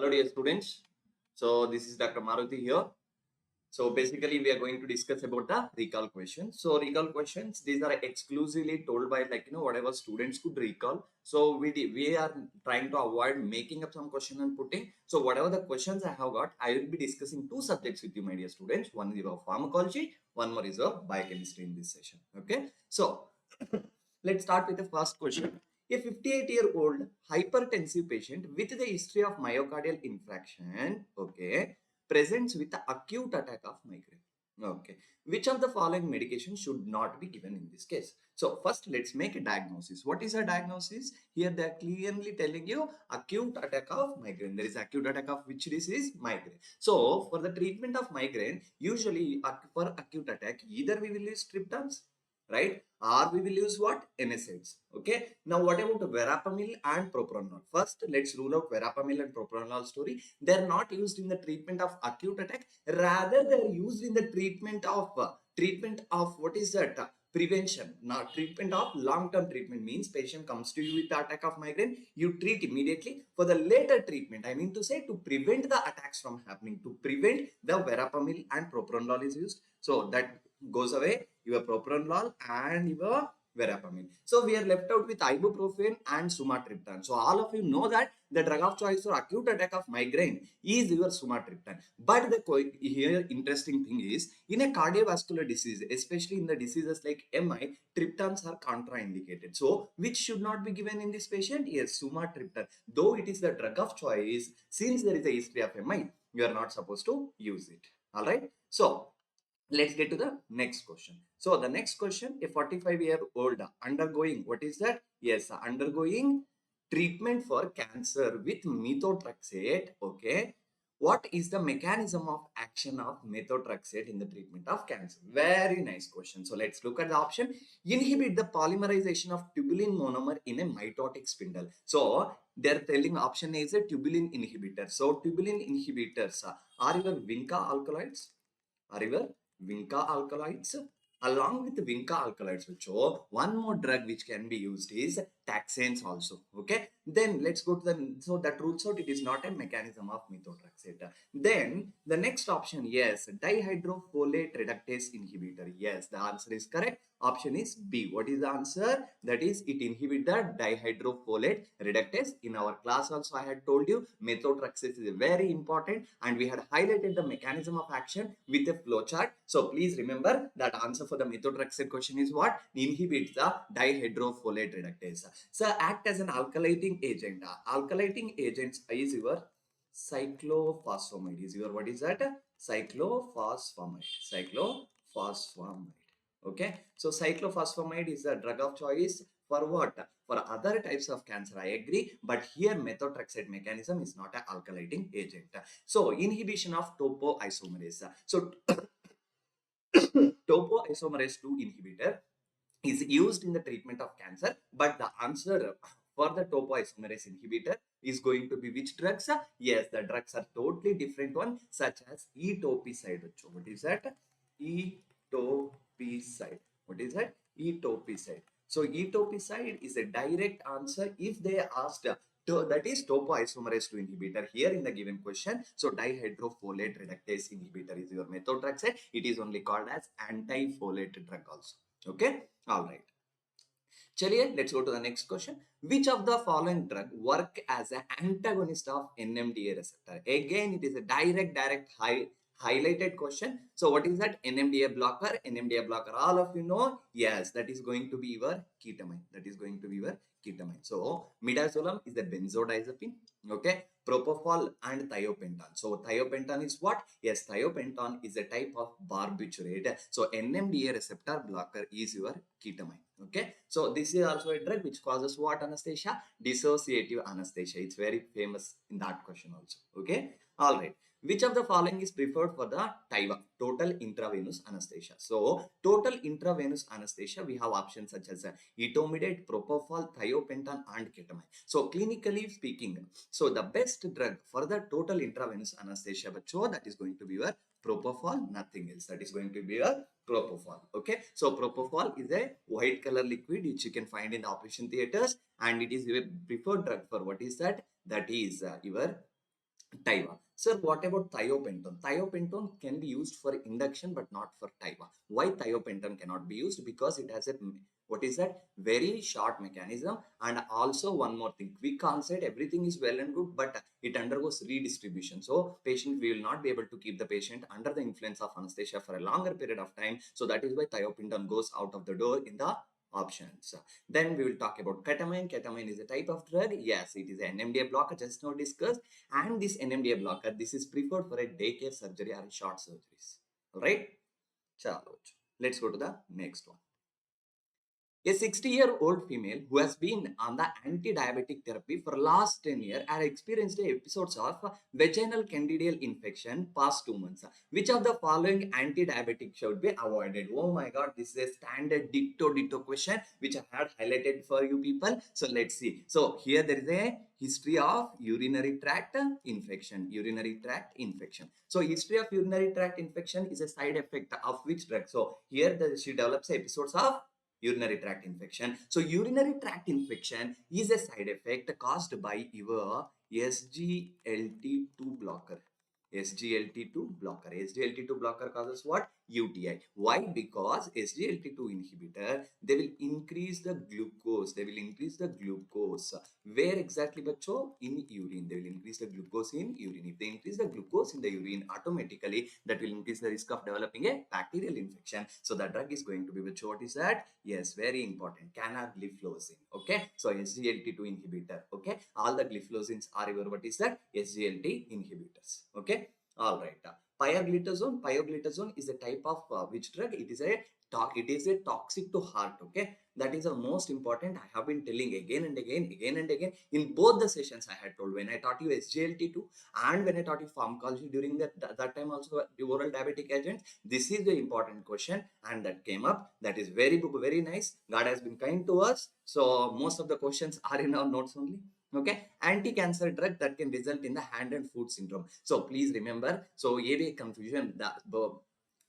Hello dear students. So this is Dr. Maruthi here. So basically we are going to discuss about the recall questions. So recall questions, these are exclusively told by whatever students could recall. So we are trying to avoid making up some question and putting. So whatever the questions I have got, I will be discussing two subjects with you, my dear students. One is about pharmacology, one more is about biochemistry in this session. Okay. So let's start with the first question. A 58-year-old hypertensive patient with the history of myocardial infarction, okay, presents with the acute attack of migraine. Okay, which of the following medication should not be given in this case? So first, let's make a diagnosis. What is a diagnosis? Here they are clearly telling you acute attack of migraine. There is acute attack of which disease? Migraine. So for the treatment of migraine, usually for acute attack, either we will use triptans, right, or we will use what? NSAIDs. Okay. Now what about verapamil and propranolol? First, let's rule out verapamil and propranolol story. They are not used in the treatment of acute attack. Rather, they are used in the treatment of what is that? Prevention. Now, treatment of long-term treatment means patient comes to you with the attack of migraine, you treat immediately. For the later treatment, I mean to say, to prevent the attacks from happening, to prevent, the verapamil and propranolol is used. So that goes away, your propranolol and your verapamil. So we are left out with ibuprofen and sumatriptan. So all of you know that the drug of choice for acute attack of migraine is your sumatriptan. But the here interesting thing is, in a cardiovascular disease, especially in the diseases like MI, triptans are contraindicated. So which should not be given in this patient? Yes, sumatriptan. Though it is the drug of choice, since there is a history of MI, you are not supposed to use it. All right. So let's get to the next question. So the next question, a 45-year-old undergoing, what is that? Yes, undergoing treatment for cancer with methotrexate. Okay. What is the mechanism of action of methotrexate in the treatment of cancer? Very nice question. So let's look at the option. Inhibit the polymerization of tubulin monomer in a mitotic spindle. So they're telling option A is a tubulin inhibitor. So tubulin inhibitors are your vinca alkaloids, are your vinca alkaloids. Along with the vinca alkaloids, which one more drug which can be used is taxanes also. Okay, then let's go to the, so that rules out it is not a mechanism of methotrexate. Then the next option, yes, dihydrofolate reductase inhibitor. Yes, the answer is correct. Option is B. What is the answer? That is, it inhibits the dihydrofolate reductase. In our class also I had told you methotrexate is very important and we had highlighted the mechanism of action with a flowchart. So please remember that answer for the methotrexate question is what? Inhibits the dihydrofolate reductase. So act as an alkylating agent. Alkylating agents is your cyclophosphamide. Is your, what is that? Cyclophosphamide. Cyclophosphamide. Okay, so cyclophosphamide is the drug of choice for what? For other types of cancer, I agree, but here methotrexate mechanism is not an alkylating agent. So inhibition of topoisomerase. So topoisomerase 2 inhibitor is used in the treatment of cancer, but the answer for the topoisomerase inhibitor is going to be which drugs? Yes, the drugs are totally different one, such as etoposide. What is that? Etoposide. What is that? Etoposide. So etoposide is a direct answer if they asked. That is topoisomerase 2 inhibitor here in the given question. So dihydrofolate reductase inhibitor is your methotrexate. It is only called as antifolate drug also. Okay. All right. Chaliye, let's go to the next question. Which of the following drug work as an antagonist of NMDA receptor? Again, it is a direct highlighted question. So what is that? NMDA blocker. NMDA blocker, all of you know. Yes, that is going to be your ketamine. That is going to be your ketamine. So midazolam is the benzodiazepine. Okay. Propofol and thiopentan. So thiopentan is what? Yes, thiopentan is a type of barbiturate. So NMDA receptor blocker is your ketamine. Okay, so this is also a drug which causes what anesthesia? Dissociative anesthesia. It's very famous in that question also. Okay, all right. Which of the following is preferred for the TIVA, total intravenous anesthesia? So total intravenous anesthesia, we have options such as etomidate, propofol, thiopentan and ketamine. So clinically speaking, so the best drug for the total intravenous anesthesia, that is going to be your propofol, nothing else. That is going to be your propofol. Okay, so propofol is a white color liquid which you can find in the operation theaters, and it is your preferred drug for what is that? That is your Taiva. Sir, what about thiopentone? Thiopentone can be used for induction but not for Taiva. Why thiopentone cannot be used? Because it has a, what is that, very short mechanism. And also one more thing, quick onset, everything is well and good, but it undergoes redistribution. So patient, we will not be able to keep the patient under the influence of anesthesia for a longer period of time. So that is why thiopentone goes out of the door in the options. Then we will talk about ketamine. Ketamine is a type of drug. Yes, it is an NMDA blocker, just now discussed. And this NMDA blocker, this is preferred for a daycare surgery or short surgeries. All right. Chalo. Let's go to the next one. A 60-year-old female who has been on the anti-diabetic therapy for last 10 years had experienced episodes of vaginal candidal infection past 2 months. Which of the following anti-diabetic should be avoided? Oh my god, this is a standard ditto question which I had highlighted for you people. So let's see. So here there is a history of urinary tract infection. Urinary tract infection. So history of urinary tract infection is a side effect of which drug? So here she develops episodes of urinary tract infection. So urinary tract infection is a side effect caused by your SGLT2 blocker. SGLT2 blocker. SGLT2 blocker causes what? UTI. Why? Because SGLT2 inhibitor, they will increase the glucose. They will increase the glucose. Where exactly, bacho? In urine. They will increase the glucose in urine. If they increase the glucose in the urine, automatically that will increase the risk of developing a bacterial infection. So the drug is going to be, which what is that? Yes, very important. Canagliflozin. Okay. So SGLT2 inhibitor. Okay. All the gliflozins are your, what is that? SGLT inhibitors. Okay. All right. Pioglitazone. Pioglitazone is a type of which drug? It is a toxic to heart. Okay. That is the most important. I have been telling again and again. In both the sessions I had told, when I taught you SGLT2 and when I taught you pharmacology during that time also, the oral diabetic agents, this is the important question and that came up. That is very nice. God has been kind to us. So most of the questions are in our notes only. Okay, anti-cancer drug that can result in the hand and foot syndrome. So please remember, so a confusion that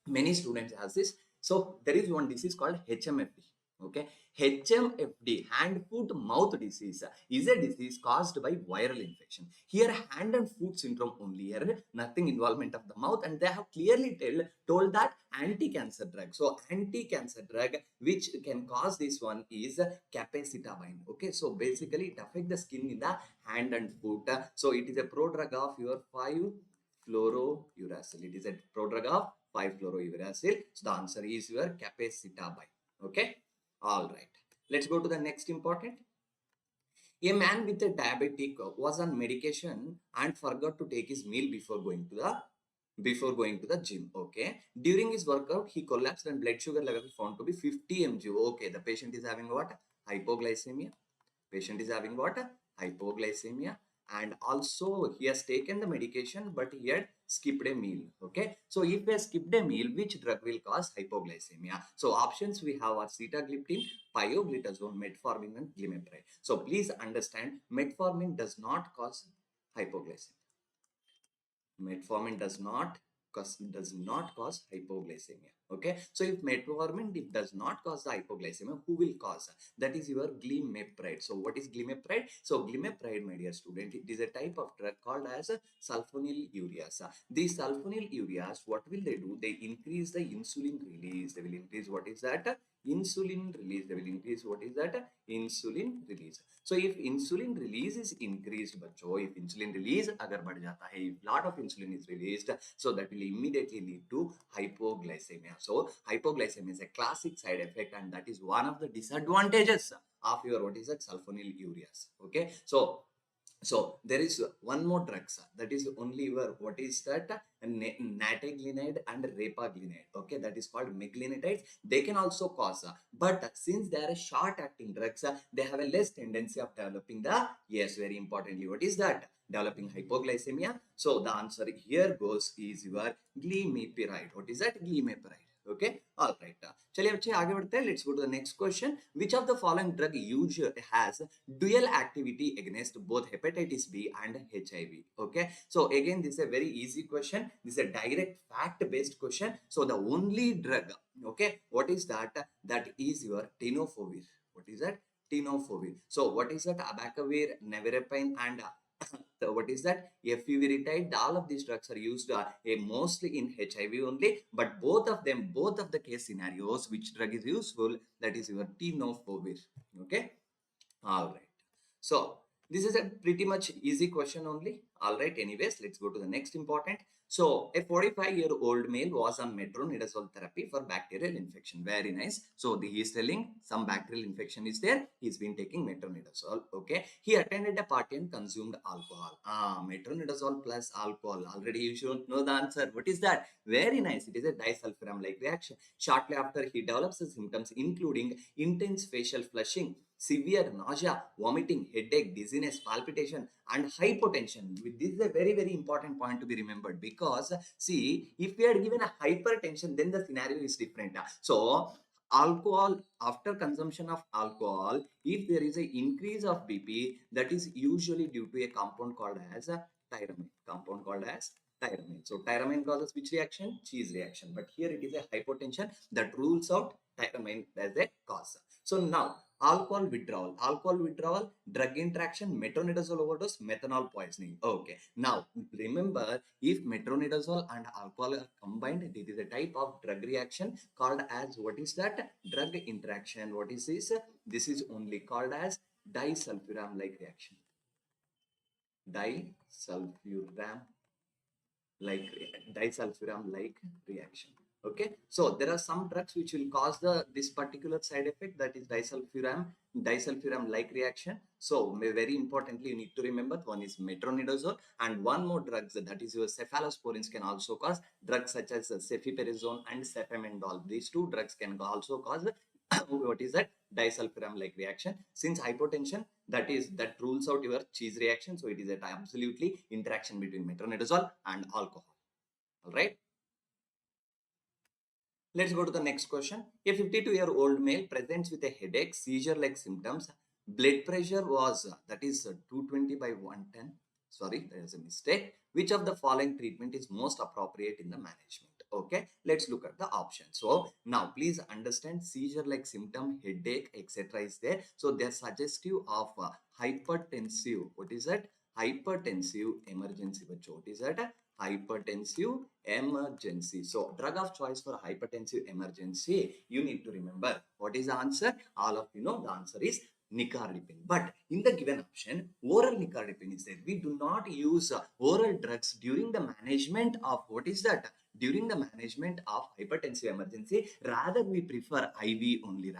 many students has this. So there is one disease called HMFD. Okay, HMFD, hand, foot, mouth disease, is a disease caused by viral infection. Here, hand and foot syndrome only. Here, nothing involvement of the mouth, and they have clearly told that anti-cancer drug. So, anti-cancer drug which can cause this one is capecitabine. Okay, so basically it affects the skin in the hand and foot. So, it is a prodrug of your 5-fluorouracil. It is a prodrug of 5-fluorouracil. So, the answer is your capecitabine. Okay. All right. Let's go to the next important. A man with a diabetic was on medication and forgot to take his meal before going to the gym. Okay. During his workout, he collapsed and blood sugar level found to be 50 mg. Okay. The patient is having what? Hypoglycemia. Patient is having what? Hypoglycemia. And also he has taken the medication, but he had skipped a meal. Okay. So if he has skipped a meal, which drug will cause hypoglycemia? So options we have are sitagliptin, pioglitazone, metformin, and glimepiride. So please understand, metformin does not cause hypoglycemia. Metformin does not cause hypoglycemia. Okay, so if metformin does not cause the hypoglycemia, who will cause? That is your glimepiride. So what is glimepiride? So glimepiride, my dear student, it is a type of drug called as sulfonylureas. These sulfonylureas, what will they do? They increase the insulin release. They will increase, what is that? Insulin release. They will increase, what is that? Insulin release. So if insulin release is increased, बच्चों, if insulin release अगर बढ़ जाता है, if lot of insulin is released, so that will immediately lead to hypoglycemia. So hypoglycemia is a classic side effect, and that is one of the disadvantages of your, what is that, sulfonylureas. Okay, so there is one more drug, that is only your, what is that, nataglinide and repaglinide. Okay, that is called meglinides. They can also cause, but since they are short acting drugs, they have a less tendency of developing the, yes, very importantly, what is that, developing hypoglycemia. So the answer here goes is your glimepiride. What is that? Glimepiride. Okay, all right. चलिए बच्चे आगे बढ़ते हैं. Let's go to the next question. Which of the following drug usually has dual activity against both hepatitis B and HIV? Okay, so again this is a very easy question. This is a direct fact based question. So the only drug, okay, what is that? That is your tenofovir. What is that? Tenofovir. So what is that? Abacavir, nevirapine, and So what is that? Fmge, all of these drugs are used mostly in HIV only, but both of the case scenarios, which drug is useful, that is your tenofovir. Okay. All right. So this is a pretty much easy question only. All right. Anyways, let's go to the next important. So a 45-year-old male was on metronidazole therapy for bacterial infection. Very nice. So he is telling some bacterial infection is there. He's been taking metronidazole. Okay. He attended a party and consumed alcohol. Metronidazole plus alcohol. Already you should know the answer. What is that? Very nice. It is a disulfiram-like reaction. Shortly after, he develops the symptoms including intense facial flushing, severe nausea, vomiting, headache, dizziness, palpitation, and hypotension. This is a very, very important point to be remembered, because see, if we had given a hypertension, then the scenario is different. So alcohol, after consumption of alcohol, if there is an increase of BP, that is usually due to a compound called as a tyramine. Compound called as tyramine. So tyramine causes which reaction? Cheese reaction. But here it is a hypotension that rules out tyramine as a cause. So now alcohol withdrawal, drug interaction, metronidazole overdose, methanol poisoning. Okay. Now remember, if metronidazole and alcohol are combined, it is a type of drug reaction called as, what is that? Drug interaction. What is this? This is only called as disulfiram-like reaction. Disulfiram-like reaction. Okay, so there are some drugs which will cause this particular side effect, that is disulfiram-like reaction. So very importantly, you need to remember, one is metronidazole, and one more drugs, that is your cephalosporins, can also cause. Drugs such as cefiperazone and cefamendol, these two drugs can also cause what is that? Disulfiram-like reaction. Since hypotension, that rules out your cheese reaction, so it is a absolutely interaction between metronidazole and alcohol. All right. Let's go to the next question. A 52-year-old male presents with a headache, seizure-like symptoms. Blood pressure was, that is 220 by 110. Sorry, there is a mistake. Which of the following treatment is most appropriate in the management? Okay, let's look at the options. So now please understand, seizure-like symptom, headache, etc. is there. So they are suggestive of hypertensive. What is that? Hypertensive emergency. What is that? Hypertensive emergency. So drug of choice for hypertensive emergency, you need to remember what is the answer. All of you know the answer is nicardipine. But in the given option, oral nicardipine is there. We do not use oral drugs during the management of, what is that? During the management of hypertensive emergency. Rather we prefer IV only.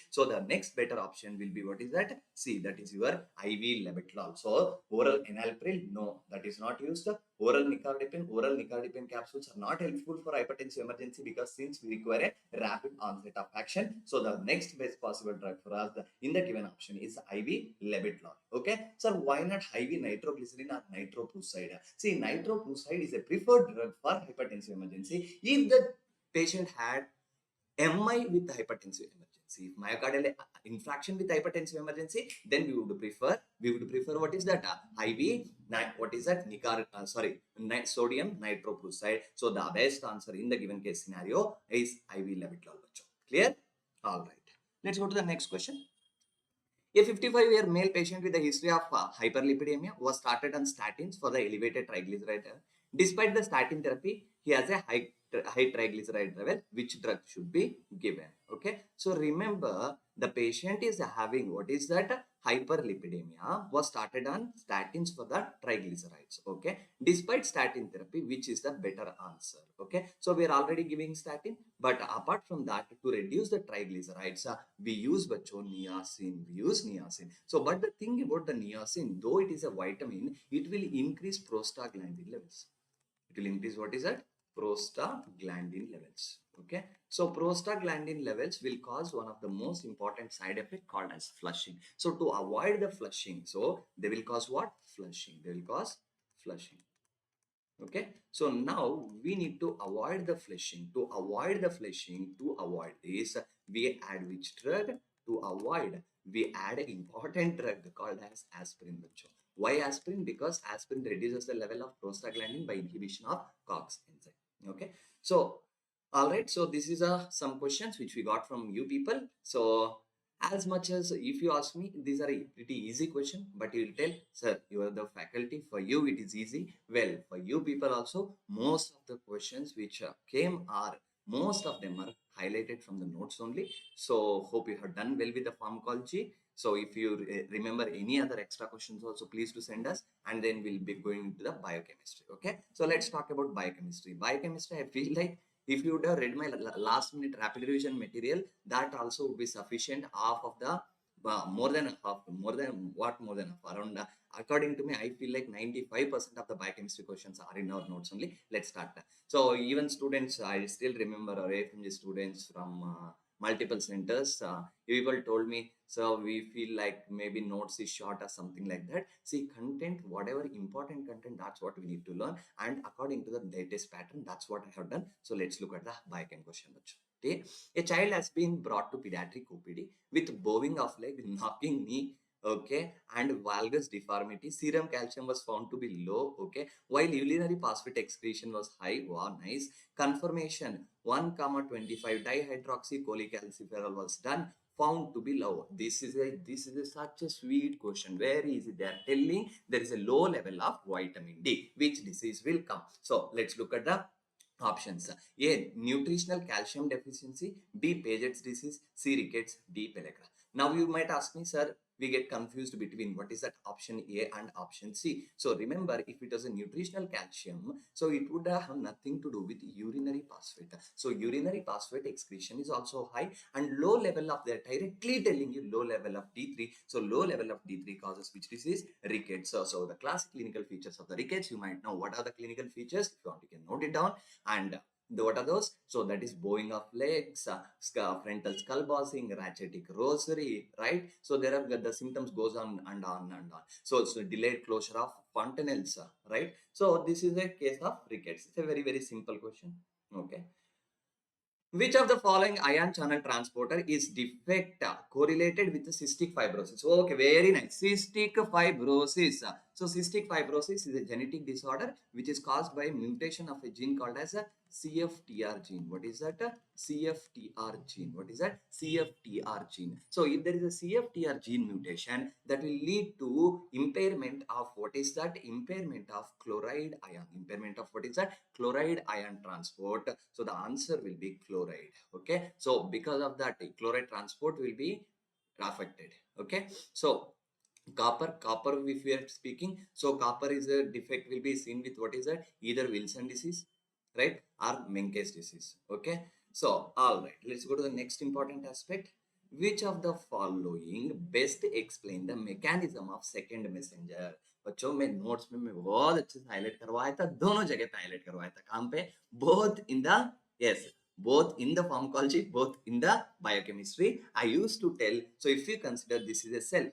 So the next better option will be, what is that? See, that is your IV labetalol. So oral enalapril, no, that is not used. Oral nicardipine capsules are not helpful for hypertensive emergency, because since we require a rapid onset of action. So the next best possible drug for us in the given option is IV labetalol. Okay, so why not IV nitroglycerin or nitroprusside? See, nitroprusside is a preferred drug for hypertensive emergency if the patient had MI with hypertensive emergency. If myocardial infarction with hypertensive emergency, then we would prefer what is that? IV, what is that? Sodium nitroprusside. So the best answer in the given case scenario is IV labetalol. Clear? All right. Let's go to the next question. A 55-year male patient with a history of hyperlipidemia was started on statins for the elevated triglyceride. Despite the statin therapy, he has a high triglyceride level. Which drug should be given? Okay, so remember, the patient is having, what is that? Hyperlipidemia, was started on statins for the triglycerides. Okay, despite statin therapy, which is the better answer? Okay, so we are already giving statin, but apart from that, to reduce the triglycerides, we use niacin. So but the thing about the niacin, though it is a vitamin, it will increase prostaglandin levels. It will increase, what is that? Prostaglandin levels. Okay, so prostaglandin levels will cause one of the most important side effect called as flushing. So to avoid the flushing, so they will cause what? Flushing. They will cause flushing. Okay, so now we need to avoid the flushing. To avoid this, we add which drug? To avoid, we add an important drug called as aspirin. Why aspirin? Because aspirin reduces the level of prostaglandin by inhibition of COX enzyme. Okay, so all right, so this is some questions which we got from you people. So As much as if you ask me, these are a pretty easy question, but you will tell, sir, you are the faculty, for you it is easy. Well, for you people also, most of the questions which came are, most of them are highlighted from the notes only. So hope you have done well with the pharmacology. So if you remember any other extra questions also, please to send us, and then we'll be going into the biochemistry. Okay, so let's talk about biochemistry. Biochemistry, I feel like if you would have read my last minute rapid revision material, that also would be sufficient. Half of the more than half, more than half, around according to me, I feel like 95% of the biochemistry questions are in our notes only. Let's start. So even students, I still remember our AFMG students from multiple centers, people told me, so we feel like maybe notes is short or something like that. See, content, whatever important content, that's what we need to learn, and according to the latest pattern, that's what I have done. So let's look at the biochem question. Okay, a child has been brought to pediatric OPD with bowing of leg, knocking knee, okay, and valgus deformity. Serum calcium was found to be low, okay, while urinary phosphate excretion was high. Wow, nice. Confirmation 1,25 dihydroxycholecalciferol was done, found to be low. This is such a sweet question, very easy. They are telling there is a low level of vitamin D. Which disease will come? So let's look at the options. A, nutritional calcium deficiency. B, Paget's disease. C, rickets. D, pellagra. Now you might ask me, sir, we get confused between what is that option A and option C. So remember, if it was a nutritional calcium, so it would have nothing to do with urinary phosphate. So urinary phosphate excretion is also high, and low level of, they're directly telling you low level of D3. So low level of D3 causes which disease? Rickets. So the classic clinical features of the rickets, you might know what are the clinical features. If you want, you can note it down. And what are those? So that is bowing of legs, frontal skull bossing, rachetic rosary, right? So there are the symptoms goes on and on and on. So it's a delayed closure of fontanelles, right? So this is a case of rickets. It's a very, very simple question. Okay. Which of the following ion channel transporter is defect correlated with the cystic fibrosis? Okay, very nice. Cystic fibrosis. So cystic fibrosis is a genetic disorder which is caused by mutation of a gene called as a CFTR gene. What is that? CFTR gene. What is that? CFTR gene. So if there is a CFTR gene mutation, that will lead to impairment of, what is that? Impairment of chloride ion. Impairment of, what is that? Chloride ion transport. So the answer will be chloride. Okay. So because of that, chloride transport will be affected. Okay. So copper, if we are speaking, so copper is a defect will be seen with, what is that? Either Wilson disease, right, or Menkes disease. Okay. So all right, let's go to the next important aspect. Which of the following best explain the mechanism of second messenger? बच्चों मैं notes में मैं बहुत अच्छे से highlight करवाया था, दोनों जगह पे हाईलाइट करवाया था. काम पे? Both in the, yes, both in the pharmacology, both in the biochemistry. I used to tell, so if you consider this is a cell,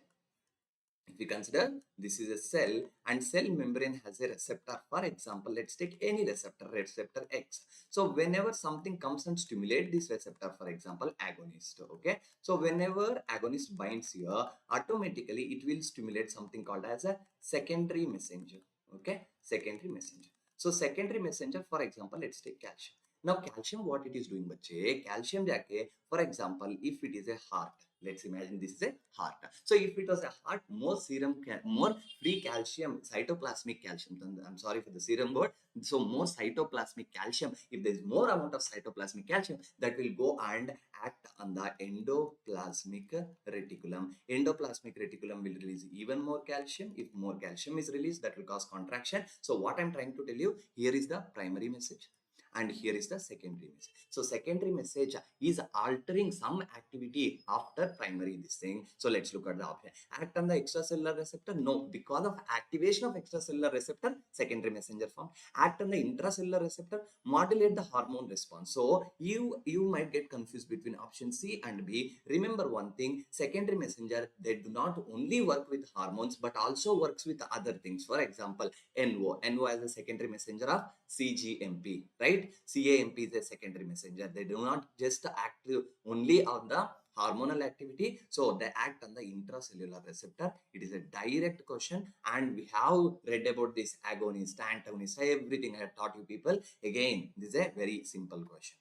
if you consider this is a cell, and cell membrane has a receptor, for example, let's take any receptor, receptor X. So whenever something comes and stimulate this receptor, for example, agonist, okay, so whenever agonist binds here, automatically it will stimulate something called as a secondary messenger. Okay, secondary messenger. So secondary messenger, for example, let's take calcium. Now calcium, what it is doing, bache? Calcium jaake, for example, if it is a heart, let's imagine this is a heart. So if it was a heart, more serum, more free calcium, cytoplasmic calcium. I'm sorry for the serum word. So more cytoplasmic calcium. If there is more amount of cytoplasmic calcium, that will go and act on the endoplasmic reticulum. Endoplasmic reticulum will release even more calcium. If more calcium is released, that will cause contraction. So what I'm trying to tell you, here is the primary message, and here is the secondary message. So secondary message is altering some activity after primary this thing. So let's look at the option. Act on the extracellular receptor? No, because of activation of extracellular receptor, secondary messenger form. Act on the intracellular receptor? Modulate the hormone response. So you might get confused between option C and B. Remember one thing, secondary messenger, they do not only work with hormones but also works with other things. For example, NO as a secondary messenger of CGMP, right? CAMP is a secondary messenger. They do not just act only on the hormonal activity, so they act on the intracellular receptor. It is a direct question, and we have read about this agonist, antagonist, everything I have taught you people. Again, this is a very simple question.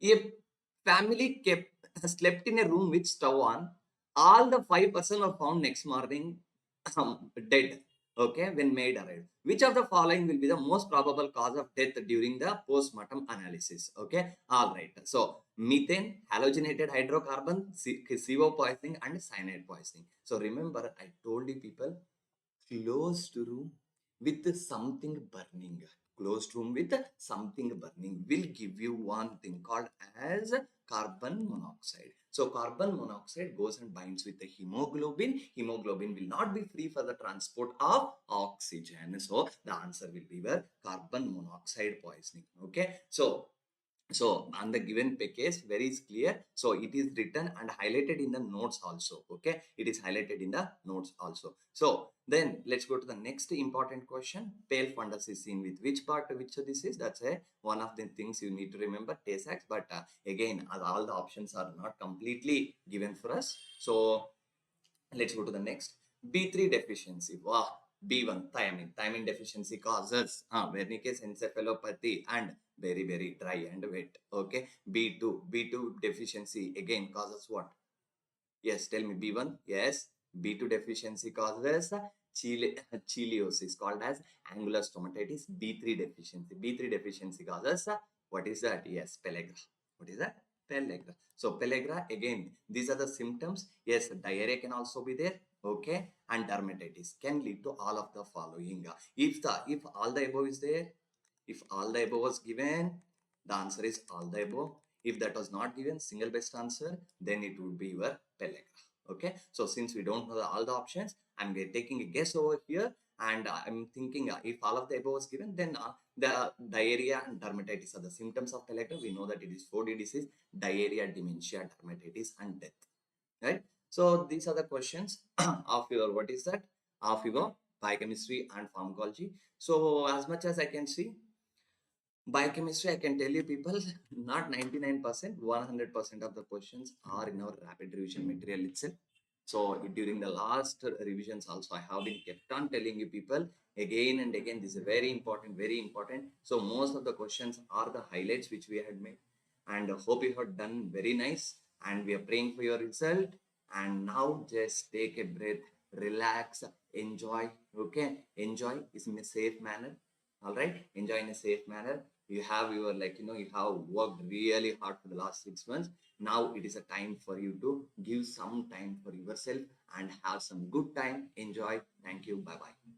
If family kept slept in a room with stove on, all the 5% were found next morning dead. Okay, when maid arrived. Which of the following will be the most probable cause of death during the post-mortem analysis? Okay, all right. So methane, halogenated hydrocarbon, CO poisoning, and cyanide poisoning. So remember, I told you people, closed room with something burning. Closed room with something burning will give you one thing called as carbon monoxide. So carbon monoxide goes and binds with the hemoglobin. Hemoglobin will not be free for the transport of oxygen. So the answer will be where carbon monoxide poisoning. Okay. So on the given case, very is clear. So it is written and highlighted in the notes also. Okay, it is highlighted in the notes also. So then let's go to the next important question. Pale fundus is seen with which part, which this is? That's a one of the things you need to remember, Tay-Sachs. But again, all the options are not completely given for us. So let's go to the next. B3 deficiency. Wow. B1, thiamine. Thiamine deficiency causes Wernicke's encephalopathy and very dry and wet. Okay. B2 deficiency again causes what? Yes, tell me. B1. Yes. B2 deficiency causes chiliosis called as angular stomatitis. B3 deficiency. B3 deficiency causes what is that? Yes, pellagra. What is that? Pellagra. So pellagra again. These are the symptoms. Yes, diarrhea can also be there. Okay, and dermatitis can lead to all of the following. If all the above is there, if all the above was given, the answer is all the above. If that was not given, single best answer, then it would be your pellagra. Okay, so since we don't know all the options, I'm taking a guess over here, and I'm thinking if all of the above was given, then the diarrhea and dermatitis are the symptoms of pellagra. We know that it is 4D disease: diarrhea, dementia, dermatitis, and death. Right? So these are the questions of your what is that? Of your biochemistry and pharmacology. So as much as I can see, biochemistry, I can tell you people, not 99%, 100% of the questions are in our rapid revision material itself. So during the last revisions also, I have been kept on telling you people again and again, this is very important, very important. So most of the questions are the highlights which we had made, and hope you have done very nice, and we are praying for your result. And now just take a breath, relax, enjoy. Okay, enjoy is in a safe manner. All right, enjoy in a safe manner. You have your you have worked really hard for the last 6 months. Now it is a time for you to give some time for yourself and have some good time. Enjoy. Thank you. Bye bye.